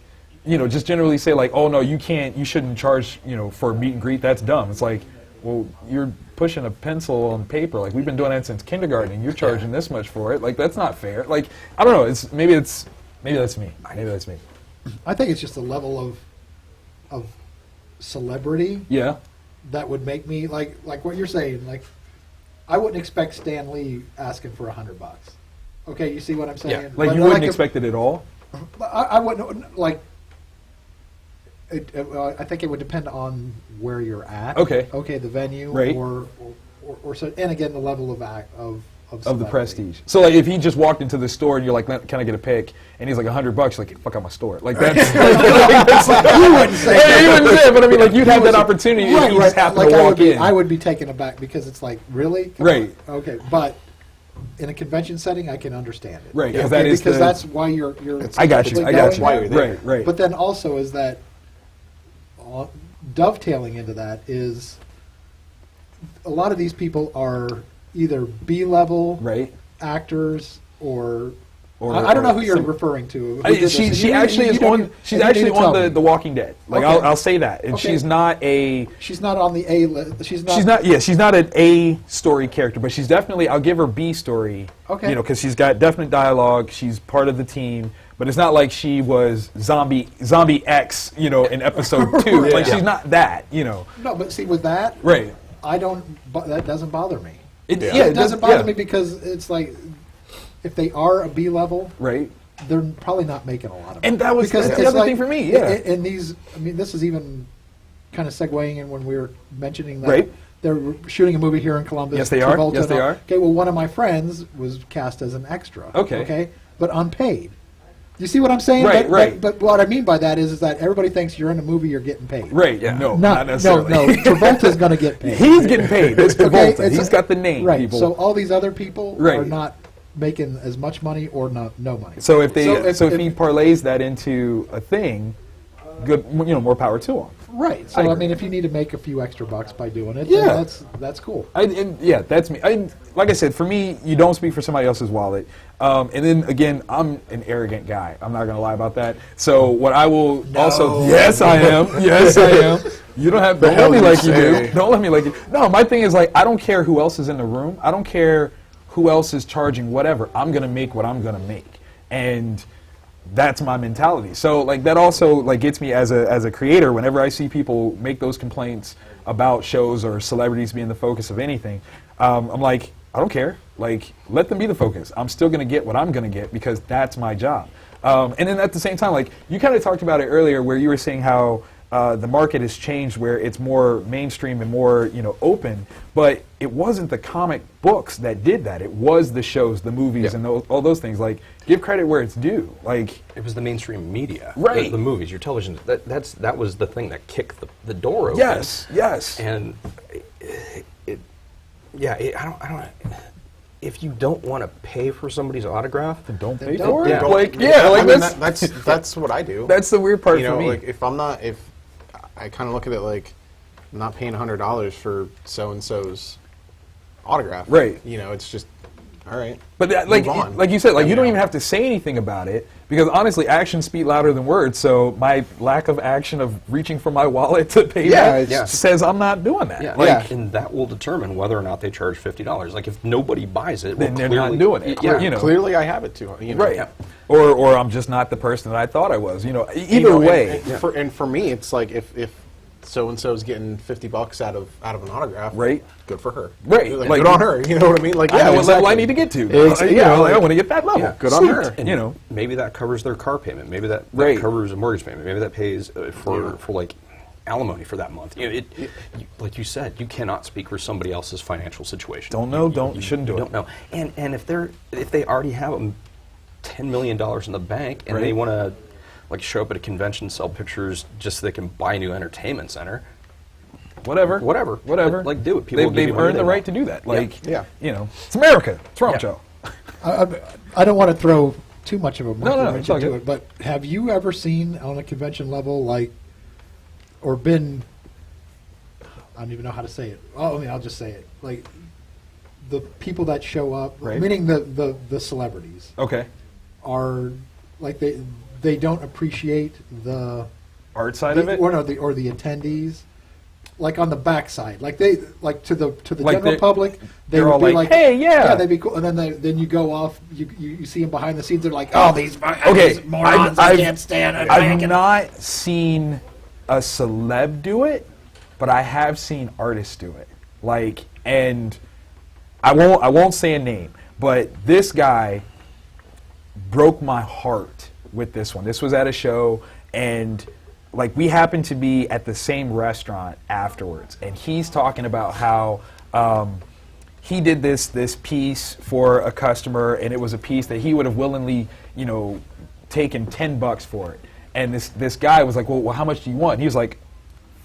just generally say like, oh no, you shouldn't charge, for meet and greet. That's dumb. It's like, well, you're pushing a pencil on paper. Like, we've been doing that since kindergarten, and you're charging this much for it. Like, that's not fair. Like, I don't know. Maybe that's me. Maybe that's me. I think it's just the level of celebrity that would make me like what you're saying. Like, I wouldn't expect Stan Lee asking for $100. Okay, you see what I'm saying? Yeah. Like, you wouldn't expect it at all? I wouldn't, like, I think it would depend on where you're at. Okay. Okay, the venue, right. or so, and again, the level of the prestige. So, like, if he just walked into the store and you're like, can I get a pic? And he's like, $100. You're like, fuck out my store. Like, that's... You wouldn't say that. You wouldn't say it, but I mean, like, you'd have that opportunity if you just happened to walk in. I would be taken aback because it's like, really? Come right. on. Okay, but in a convention setting, I can understand it. Right, because that's why you're I got you. Why you're there. Right. But then also is that dovetailing into that is a lot of these people are either B-level Right. actors or Or- I don't know who or you're some- referring to. Who did this. She You- actually you is don't- on. She's you actually need to tell on me. the Walking Dead. Like Okay. I'll say that, and Okay. she's not a. She's not on the A list. She's not. She's not. Yeah, she's not an A story character, but she's definitely. I'll give her B story. Okay. You know, because she's got definite dialogue. She's part of the team, but it's not like she was zombie X. You know, in episode 2. Right. Like she's not that. You know. No, but see, with that, Right. I don't. That doesn't bother me. It, It doesn't bother yeah. me because it's like if they are a B level, Right. they're probably not making a lot of money. And that was because that's the it's other thing for me. Yeah. And these, I mean, this is even kind of segueing in when we were mentioning that Right. they're shooting a movie here in Columbus. Yes, they are. Travolta Yes, and they all. are. Okay, well, one of my friends was cast as an extra. Okay. Okay, but unpaid. You see what I'm saying? Right, but, right. But what I mean by that is that everybody thinks you're in a movie, you're getting paid. Right. Yeah. No. Not necessarily. No. Travolta's going to get paid. He's getting paid. It's Okay, Travolta. He's got the name. Right. People. So all these other people Right. are not making as much money or not no money. So if they, So if- he parlays that into a thing, good, more power to him. Right. So I I, agree. mean, if you need to make a few extra bucks by doing it, Yeah. then that's cool. Yeah, that's me. Like I said, for me, you don't speak for somebody else's wallet. And then again, I'm an arrogant guy. I'm not going to lie about that. So what I will also, yes, I am. Yes, I am. You don't have. Don't let me like you do. Don't let me like you. No, my thing is like I don't care who else is in the room. I don't care who else is charging whatever. I'm going to make what I'm going to make, and that's my mentality. So like that also like gets me as a creator. Whenever I see people make those complaints about shows or celebrities being the focus of anything, I'm like, I don't care. Like, let them be the focus. I'm still going to get what I'm going to get because that's my job. And then at the same time, like you kind of talked about it earlier, where you were saying how the market has changed, where it's more mainstream and more open. But it wasn't the comic books that did that. It was the shows, the movies, and all those things. Like, give credit where it's due. Like, it was the mainstream media, Right. The movies, your television. That was the thing that kicked the door open. yes. And I don't. If you don't want to pay for somebody's autograph, Then don't pay don't. for it. Yeah. Like, I mean, that's that's what I do. that's the weird part you for know, me. like if I kind of look at it like I'm not paying $100 for so and so's autograph. Right. You know, it's just all right. But that, move on. like you said, like you don't know. even have to say anything about it because honestly, actions speak louder than words. So my lack of action of reaching for my wallet to pay Yeah, that it's- says I'm not doing that. yeah, Like, and that will determine whether or not they charge $50. Like if nobody buys it, Then well, they're clearly, not doing it. Yeah, You know. Clearly, I have it too. You know. right. Yeah. Or I'm just not the person that I thought I was. Either You know, way. and for me, it's like if so and so's getting $50 out of an autograph, Right. Good for her. Right. Like, Like- good on her. You know what I mean? Like, I yeah, know what level I exactly. need to get to. Yeah, Like, I like- want to get that level. Yeah. Good on Sweet. her. And maybe that covers their car payment. Maybe that Right. covers a mortgage payment. Maybe that pays for Yeah. like alimony for that month. Like you said, you cannot speak for somebody else's financial situation. Don't know, you shouldn't do you it. Don't know. And if they already have $10 million in the bank and they Right. want to like show up at a convention, sell pictures just so they can buy a new entertainment center. Whatever. Whatever. Like, do it. People will give They've you money earned they the right want. to do that. Yeah. Like, Yeah. it's America. What's wrong with Yeah. y'all? I don't want to throw too much of a No, monkey it's wrench all into good. it, but have you ever seen on a convention level, like, or been? I don't even know how to say it. Oh, I mean, I'll just say it. Like, the people that show up, Right. meaning the celebrities, Okay. are like they don't appreciate the Art side of it? or the attendees. Like on the backside, like to the Like general public, they they're would all be like, "Hey, yeah." they'd be cool." And then you go off, you see them behind the scenes. They're like, "Oh, these Okay, these morons! I can't stand it." I've not seen a celeb do it, but I have seen artists do it. Like, and I won't say a name, but this guy broke my heart with this one. This was at a show, and like we happened to be at the same restaurant afterwards, and he's talking about how he did this piece for a customer, and it was a piece that he would have willingly, taken $10 for it. And this guy was like, well, how much do you want? And he was like,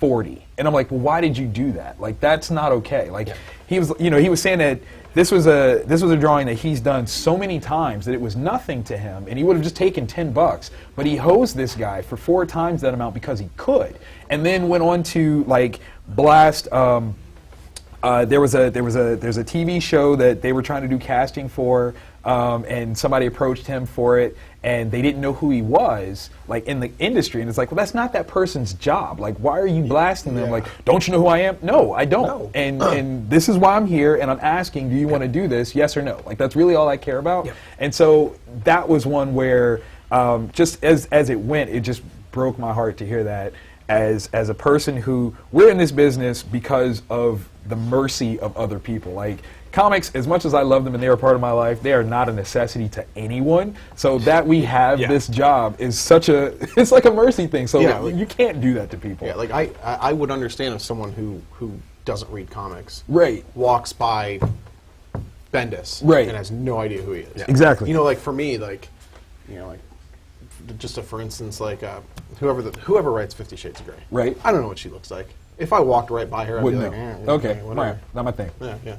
40. And I'm like, well, why did you do that? Like, that's not okay. Like, he was, he was saying that this was a drawing that he's done so many times that it was nothing to him, and he would have just taken $10. But he hosed this guy for 4 times that amount because he could, and then went on to like blast there's a TV show that they were trying to do casting for, and somebody approached him for it, and they didn't know who he was, like in the industry, and it's like, well, that's not that person's job. Like, why are you blasting them? Like, don't you know who I am? No, I don't. No. And this is why I'm here, and I'm asking, do you want to do this? Yes or no? Like, that's really all I care about. Yep. And so that was one where, just as it went, it just broke my heart to hear that. As a person who, we're in this business because of the mercy of other people. Like, comics, as much as I love them and they're a part of my life, they are not a necessity to anyone. So that we have this job is such a, it's like a mercy thing. So like, you can't do that to people. Yeah, like I would understand if someone who doesn't read comics walks by Bendis and has no idea who he is. Yeah. Exactly. You know, like for me, like, you know, like just for instance, like whoever writes 50 Shades of Grey. Right. I don't know what she looks like. If I walked right by her, I'd Wouldn't be like, know. okay, Okay, whatever. right. Not my thing. Yeah.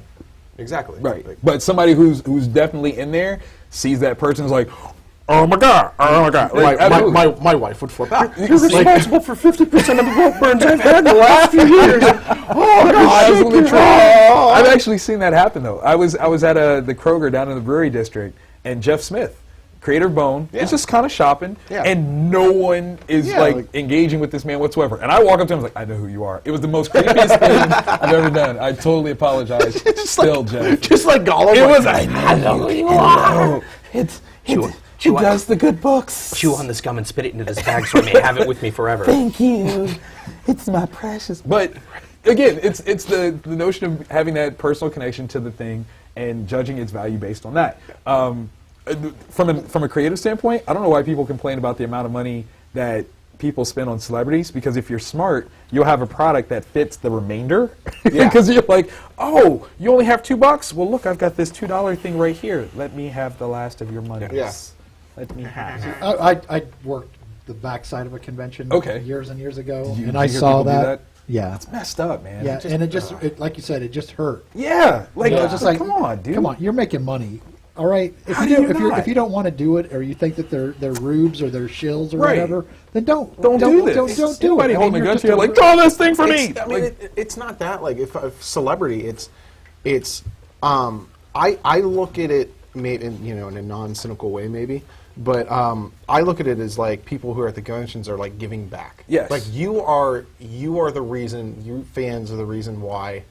Exactly. Right. Like, But somebody who's definitely in there sees that person's like, oh my God. Like, my wife would flip out. You're responsible for 50% of the boat burns I've had in the last few years. Oh, absolutely true. I've actually seen that happen though. I was at the Kroger down in the Brewery District, and Jeff Smith, creator of Bone, is just kind of shopping, and no one is like engaging with this man whatsoever. And I walk up to him, I was like, I know who you are. It was the most creepiest thing I've ever done. I totally apologize. Still, Jeff. Just like Gollum. It was. I know who you are. He does the good books. Chew on this gum and spit it into this bag so I may have it with me forever. Thank you. It's my precious. But again, it's the notion of having that personal connection to the thing and judging its value based on that. From a creative standpoint, I don't know why people complain about the amount of money that people spend on celebrities, because if you're smart, you'll have a product that fits the remainder. Because you're like, oh, you only have $2? Well, look, I've got this $2 thing right here. Let me have the last of your money. Yes. Let me have it. I worked the backside of a convention years and years ago, Did you and I hear saw people do that. Yeah. It's messed up, man. Yeah, and it like you said, it just hurt. Yeah. Like, You know, just like, come on, dude. Come on, you're making money. All right, if How you do you if not? you don't want to do it, or you think that they're rubes or they're shills or Right. whatever, then don't do this. Don't do Anybody it. holding a you're gun just to you a- like, draw this thing for me. I mean, it's not that. Like, if celebrity, it's. I look at it, maybe in a non-cynical way, maybe, but I look at it as like people who are at the conventions are like giving back. Yes. Like you are the reason. You fans are the reason why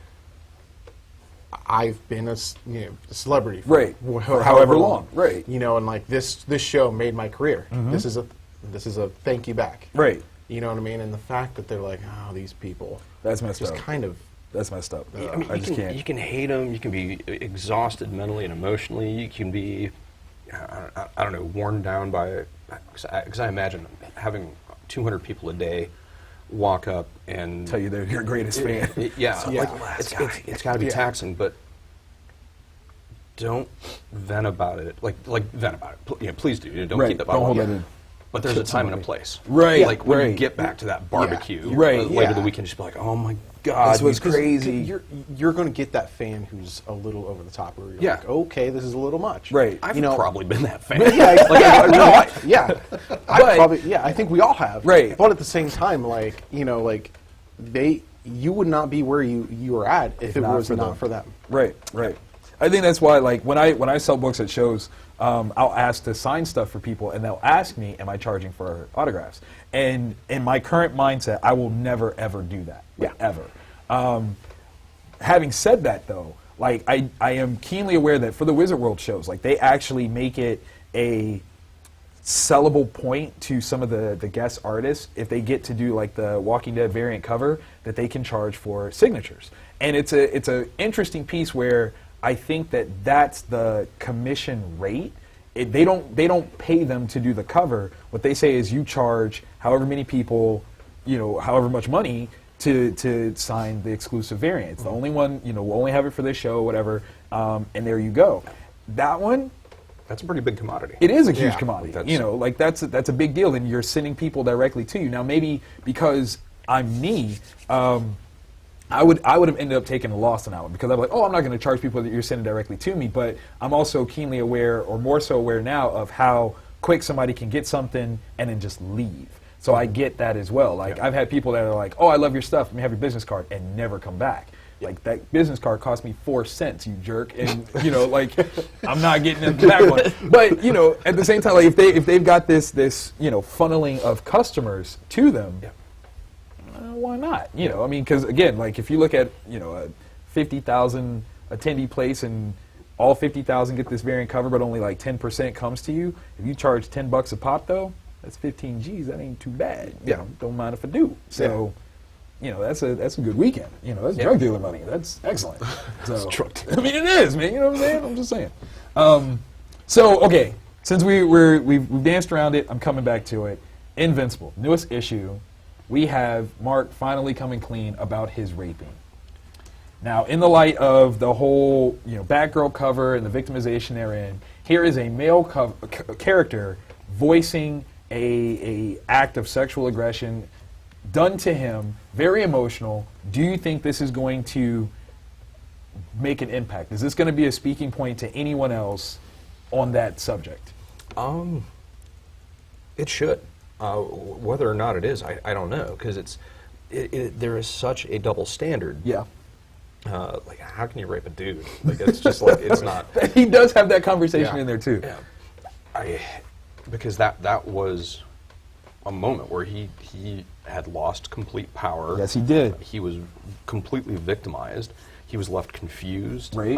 I've been a celebrity for however long. Right. You know, and like this show made my career. This is a thank you back. Right. You know what I mean? And the fact that they're like, oh, these people. That's messed just up. kind of. That's messed up. I mean, I just can't. You can hate them. You can be exhausted mentally and emotionally. You can be, I don't know, worn down by. Because I imagine having 200 people a day walk up and Tell you they're your greatest fan. Like, it's got to be taxing, but don't vent about it. Like vent about it. Please do. Don't keep that Don't hold bottle. that in. But there's a time and a place. Right. Like when you Right. get back to that barbecue Right. later the weekend, just be like, oh my God, This was these- crazy. You're going to get that fan who's a little over the top. Where you're Yeah. like, okay, this is a little much. Right. I've You know- probably been that fan. I think we all have. Right. But at the same time, like you would not be where you were at if it not was for not them. for them. Right. I think that's why, like, when I sell books at shows, I'll ask to sign stuff for people, and they'll ask me, "Am I charging for autographs?" And in my current mindset, I will never ever do that. Like, ever. Having said that, though, like I am keenly aware that for the Wizard World shows, like they actually make it a sellable point to some of the guest artists if they get to do like the Walking Dead variant cover, that they can charge for signatures. And it's a interesting piece where I think that's the commission rate. They don't pay them to do the cover. What they say is you charge however many people, however much money to sign the exclusive variant. It's the only one, we'll only have it for this show, whatever, and there you go. That one, That's a pretty big commodity. it is a huge commodity. That's- That's a big deal, and you're sending people directly to you. Now, maybe because I'm me, I would have ended up taking a loss on that one, because I'm like, oh, I'm not going to charge people that you're sending directly to me. But I'm also keenly aware, or more so aware now, of how quick somebody can get something and then just leave. So I get that as well. Like I've had people that are like, oh, I love your stuff, let me have your business card, and never come back. Like, that business card cost me 4 cents, you jerk, and you know, like, I'm not getting it back on it. But you know, at the same time, like, if they've got this you know, funneling of customers to them, why not? You know, I mean, because again, like, if you look at, you know, a 50,000 attendee place and all 50,000 get this variant cover, but only like 10% comes to you. If you charge $10 a pop, though, that's 15 G's. That ain't too bad. You know, don't mind if I do. So, you know, that's a good weekend. You know, that's drug dealer money. That's excellent. So, I mean, it is, man. You know what I'm saying? I'm just saying. So, okay, since we've danced around it, I'm coming back to it. Invincible, newest issue. We have Mark finally coming clean about his raping. Now, in the light of the whole, you know, Batgirl cover and the victimization therein, here is a male character voicing a act of sexual aggression done to him, very emotional. Do you think this is going to make an impact? Is this going to be a speaking point to anyone else on that subject? It should. Whether or not it is, I don't know, because there is such a double standard. Yeah. Like, how can you rape a dude? Like, it's just like, it's not. He does have that conversation in there too. Yeah. Because that was a moment where he had lost complete power. Yes, he did. He was completely victimized. He was left confused. Right.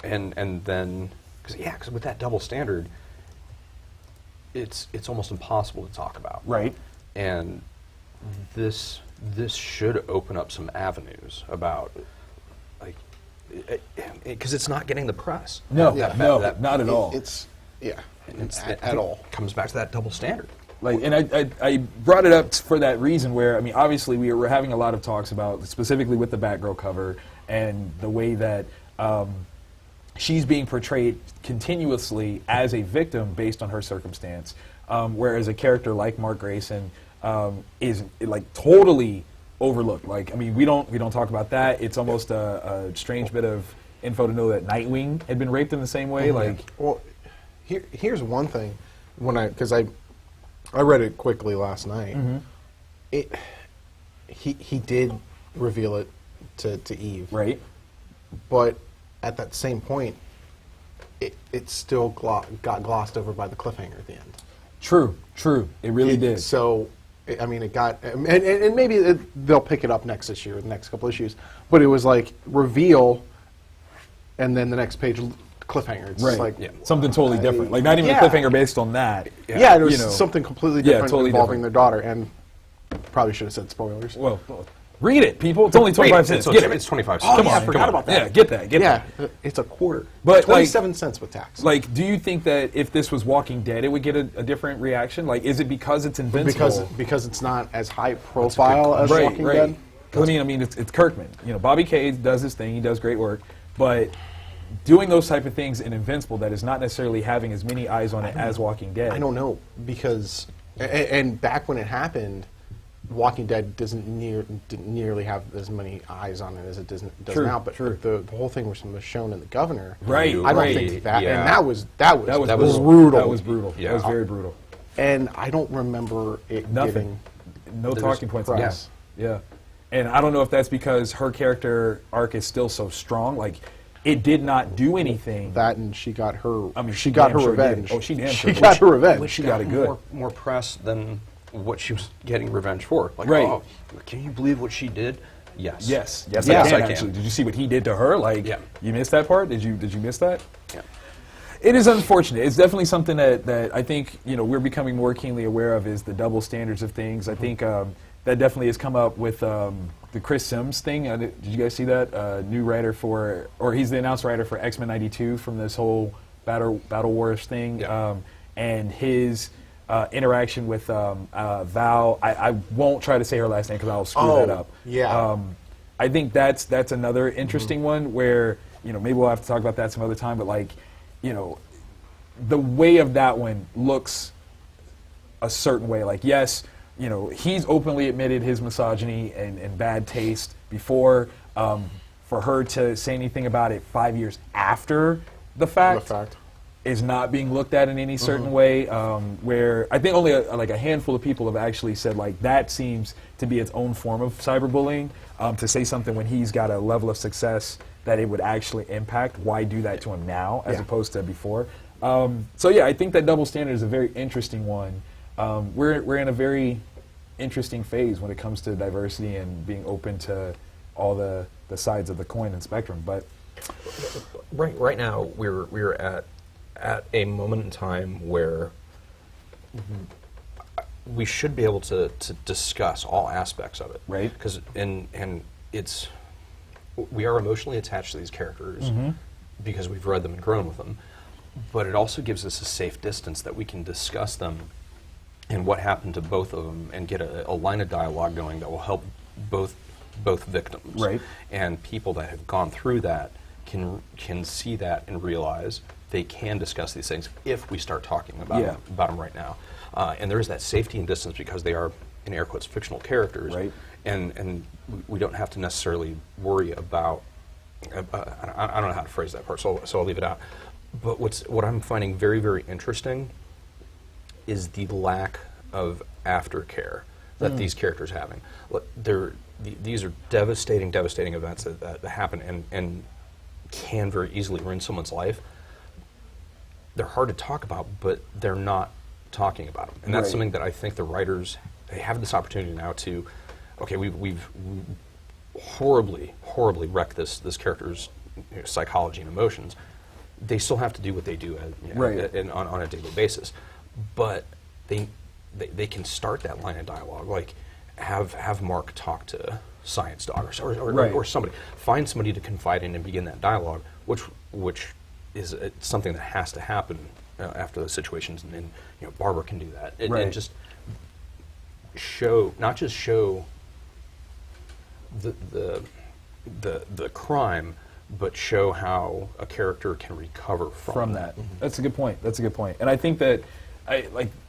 And then, because with that double standard, it's almost impossible to talk about. Right. And this should open up some avenues about, like, because it's not getting the press. No, not at all. At all. Comes back to that double standard. Like, and I brought it up for that reason where, I mean, obviously we were having a lot of talks about, specifically with the Batgirl cover and the way that she's being portrayed continuously as a victim based on her circumstance, whereas a character like Mark Grayson is like totally overlooked. Like, I mean, we don't talk about that. It's almost a strange bit of info to know that Nightwing had been raped in the same way. Like, well, here's one thing, because I read it quickly last night. He did reveal it to Eve, right? But at that same point, it still got glossed over by the cliffhanger at the end. True. It really did. So, I mean, it got, and maybe they'll pick it up next issue, or the next couple issues. But it was like reveal, and then the next page cliffhanger. It's right. like something totally different. Like, not even a cliffhanger based on that. Yeah, it was something completely different totally involving different. their daughter. And probably should have said spoilers. Well, read it, people. It's only 25 cents. Get it. It's 25 cents. Come on, I forgot about that. Yeah, get that. Get that. It's a quarter. But 27 cents with tax. Like, do you think that if this was Walking Dead, it would get a different reaction? Like, is it because it's Invincible? Because it's not as high profile as Walking Dead. I mean, it's Kirkman. You know, Bobby Cage does his thing. He does great work. But doing those type of things in Invincible that is not necessarily having as many eyes on it as Walking Dead. I don't know, because and back when it happened, Walking Dead didn't nearly have as many eyes on it as it does now. But the whole thing was shown in The Governor. Right. I don't think that, and that was brutal. That was brutal. Yeah. That was very brutal. And I don't remember it Nothing. No talking points. Press. Yeah. And I don't know if that's because her character arc is still so strong. Like, it did not do anything. That, and she got her. I mean, she got her damn sure revenge. did. Oh, she damn she sure got her revenge. She got it good. More press than what she was getting revenge for. Like, Right. oh, can you believe what she did? Yes. Yes, I I can. can, actually. Did you see what he did to her? Like, you missed that part? Did you miss that? Yeah. It is unfortunate. It's definitely something that I think, you know, we're becoming more keenly aware of, is the double standards of things. I think that definitely has come up with the Chris Sims thing. Did you guys see that? New writer or he's the announced writer for X-Men 92 from this whole Battle Wars thing. Yeah. And his interaction with Val. I won't try to say her last name because I'll screw that up. Yeah. I think that's another interesting one where, you know, maybe we'll have to talk about that some other time, but, like, you know, the way of that one looks a certain way. Like, yes, you know, he's openly admitted his misogyny and bad taste before. For her to say anything about it 5 years after the fact, is not being looked at in any certain way, where I think only like a handful of people have actually said like that seems to be its own form of cyberbullying. To say something when he's got a level of success that it would actually impact, why do that to him now as opposed to before? So yeah, I think that double standard is a very interesting one. We're in a very interesting phase when it comes to diversity and being open to all the sides of the coin and spectrum. But right now we're at a moment in time where we should be able to discuss all aspects of it, right? Because we are emotionally attached to these characters because we've read them and grown with them, but it also gives us a safe distance that we can discuss them and what happened to both of them and get a line of dialogue going that will help both victims, right? And people that have gone through that can see that and realize they can discuss these things if we start talking about them right now. And there is that safety and distance because they are, in air quotes, fictional characters, right? And we don't have to necessarily worry about. I don't know how to phrase that part, so I'll leave it out. But what I'm finding very, very interesting is the lack of aftercare that these characters are having. Look, these are devastating events that happen and can very easily ruin someone's life. They're hard to talk about, but they're not talking about them. And that's something that I think the writers, they have this opportunity now to, okay, we've horribly wrecked this character's psychology and emotions. They still have to do what they do on a daily basis. But they can start that line of dialogue, like have Mark talk to Science Dog or somebody. Find somebody to confide in and begin that dialogue, which is something that has to happen after those situations, and Barbara can do that, and just not just show the crime, but show how a character can recover from that. That's a good point. And I think that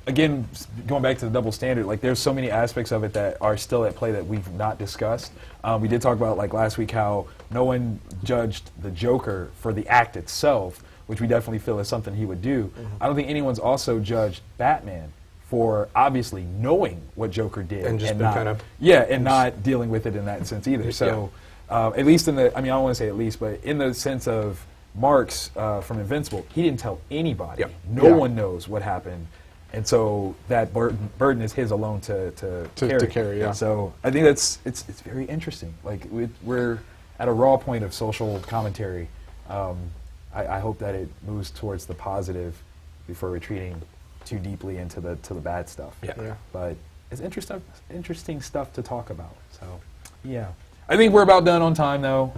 again, going back to the double standard, like there's so many aspects of it that are still at play that we've not discussed. We did talk about last week how no one judged the Joker for the act itself, which we definitely feel is something he would do. I don't think anyone's also judged Batman for obviously knowing what Joker did and just not dealing with it in that sense either. So at least I don't want to say at least, but in the sense of Mark's from Invincible, he didn't tell anybody. No one knows what happened, and so that burden is his alone to carry. Yeah. So I think it's very interesting. Like we're at a raw point of social commentary. I hope that it moves towards the positive before retreating too deeply into the bad stuff. Yeah. But it's interesting stuff to talk about. So yeah. I think we're about done on time, though.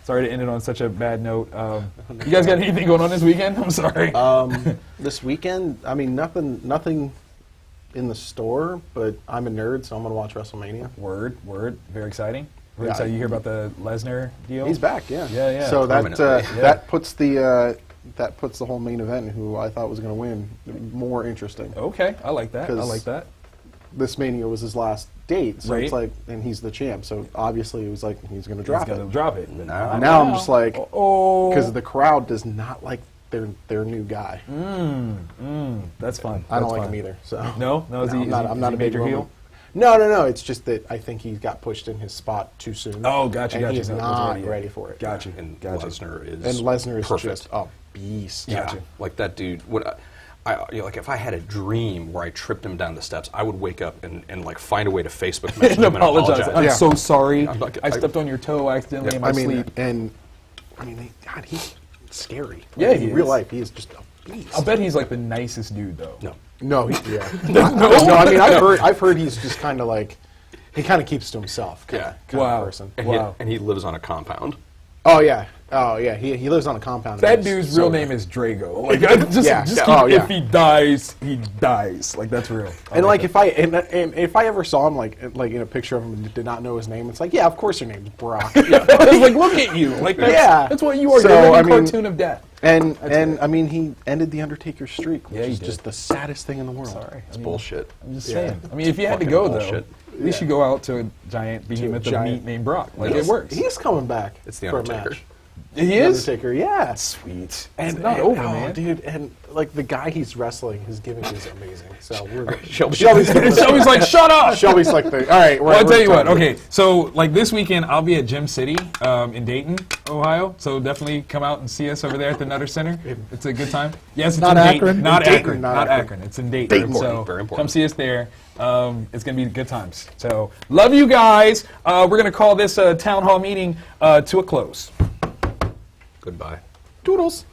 Sorry to end it on such a bad note. You guys got anything going on this weekend? I'm sorry. This weekend, nothing in the store, but I'm a nerd, so I'm going to watch WrestleMania. Word. Very exciting. Very excited. You hear about the Lesnar deal? He's back, yeah. Yeah. So that puts the whole main event, who I thought was going to win, more interesting. Okay, I like that. This Mania was his last date, so Right. it's like, and he's the champ, so obviously it was like he's going to drop He's it. gonna drop it. Now I'm just like, because the crowd does not like their new guy. That's fun. I don't That's like fun. him either. So No, is he? I'm not a major big heel. No. It's just that I think he got pushed in his spot too soon. Oh, gotcha. And he's No, not ready for it. Gotcha. And Gotcha. Lesnar is perfect. Just a beast. Gotcha. Like that dude. Like if I had a dream where I tripped him down the steps, I would wake up and like find a way to Facebook message him and apologize. I'm so sorry. I'm like, I stepped on your toe accidentally in my sleep. God, he's scary. Yeah, Like, he in real is. life, he is just a beast. I'll bet he's like the nicest dude, though. No, I've heard he's just kind of like, he kind of keeps to himself. Kind of person. And he lives on a compound. Oh yeah. He lives on a compound. That dude's real name is Drago. Like, if he dies, he dies. Like, that's real. And like if I ever saw him like in a picture of him and did not know his name, it's like, yeah, of course your name's Brock. Like, look at you. Like, that's what you are. So, You're a cartoon of death. And he ended the Undertaker's streak, which is did. just the saddest thing in the world. Sorry. It's bullshit. I'm just saying. I mean, if you had to go, though, at least you go out to a giant behemoth of meat named Brock. Like, it works. He's coming back It's the for a Undertaker. match. He is? Undertaker, yeah. Sweet. And It's not over, oh, man. dude, and like the guy he's wrestling, his gimmick is amazing. So we're Shelby. Shelby's Shelby's like, shut up! Shelby's like the all right. Well, I'll tell you what. Okay, so like this weekend, I'll be at Gym City in Dayton, Ohio. So definitely come out and see us over there at the Nutter Center. It's a good time. Yes, it's Not in Akron? Dayton. Not Dayton, Akron. not Not Akron. Akron. It's in Dayton. Dayton. So Very important. come see us there. It's gonna be good times. So love you guys. We're gonna call this town hall meeting to a close. Goodbye. Doodles.